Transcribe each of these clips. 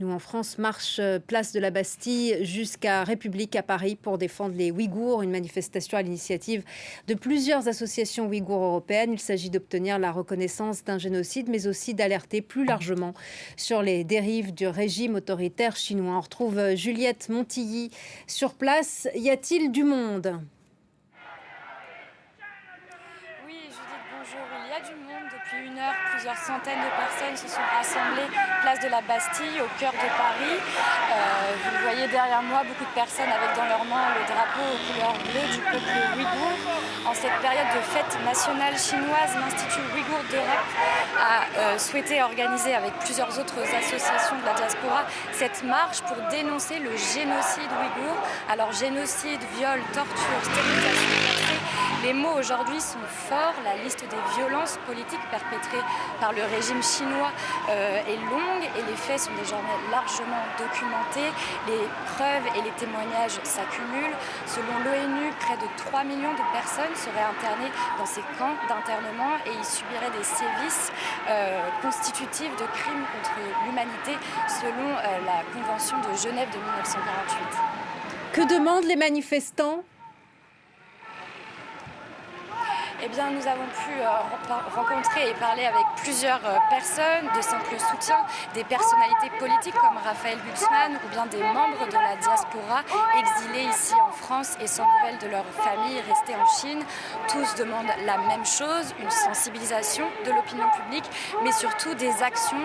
Nous, en France, marche place de la Bastille jusqu'à République à Paris pour défendre les Ouïghours, une manifestation à l'initiative de plusieurs associations ouïghours européennes. Il s'agit d'obtenir la reconnaissance d'un génocide, mais aussi d'alerter plus largement sur les dérives du régime autoritaire chinois. On retrouve Juliette Montilly sur place. Y a-t-il du monde ? Oui, Judith, bonjour. Il y a du monde. Depuis 1 heure, plusieurs centaines de personnes se sont rassemblées place de la Bastille, au cœur de Paris. Vous le voyez derrière moi, beaucoup de personnes avec dans leurs mains le drapeau aux couleurs bleues du peuple ouïghour. En cette période de fête nationale chinoise, l'Institut ouïghour d'Europe a souhaité organiser avec plusieurs autres associations de la diaspora cette marche pour dénoncer le génocide ouïghour. Alors génocide, viol, torture, stérilisation forcée, les mots aujourd'hui sont forts. La liste des violences politiques perpétrées par le régime chinois est longue et les faits sont désormais largement documentés. Les preuves et les témoignages s'accumulent. Selon l'ONU, près de 3 millions de personnes seraient internées dans ces camps d'internement et y subiraient des sévices constitutifs de crimes contre l'humanité selon la Convention de Genève de 1948. Que demandent les manifestants ? Eh bien, nous avons pu rencontrer et parler avec plusieurs personnes de simple soutien, des personnalités politiques comme Raphaël Glucksmann ou bien des membres de la diaspora exilés ici en France et sans nouvelles de leur famille restée en Chine. Tous demandent la même chose, une sensibilisation de l'opinion publique, mais surtout des actions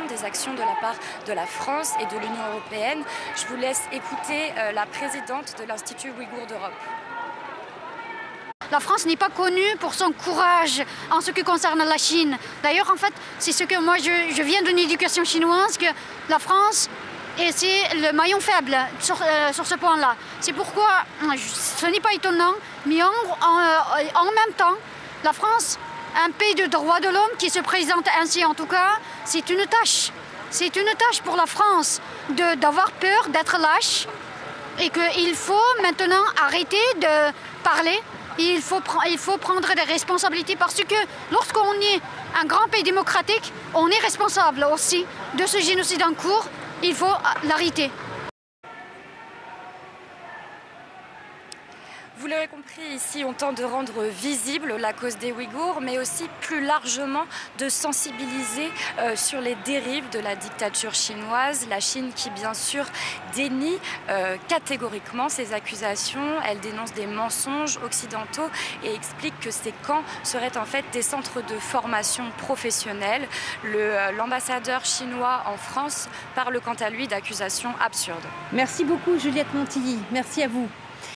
de la part de la France et de l'Union européenne. Je vous laisse écouter la présidente de l'Institut ouïghour d'Europe. La France n'est pas connue pour son courage en ce qui concerne la Chine. D'ailleurs, en fait, c'est ce que moi, je viens d'une éducation chinoise, que la France, et c'est le maillon faible sur ce point-là. C'est pourquoi, ce n'est pas étonnant, mais en même temps, la France, un pays de droits de l'homme qui se présente ainsi en tout cas, c'est une tâche. C'est une tâche pour la France d'avoir peur, d'être lâche, et qu'il faut maintenant arrêter de parler. Il faut prendre des responsabilités parce que lorsqu'on est un grand pays démocratique, on est responsable aussi de ce génocide en cours. Il faut l'arrêter. Vous l'aurez compris, ici on tente de rendre visible la cause des Ouïghours, mais aussi plus largement de sensibiliser sur les dérives de la dictature chinoise. La Chine qui bien sûr dénie catégoriquement ces accusations. Elle dénonce des mensonges occidentaux et explique que ces camps seraient en fait des centres de formation professionnelle. L'ambassadeur chinois en France parle quant à lui d'accusations absurdes. Merci beaucoup Juliette Montilly, merci à vous.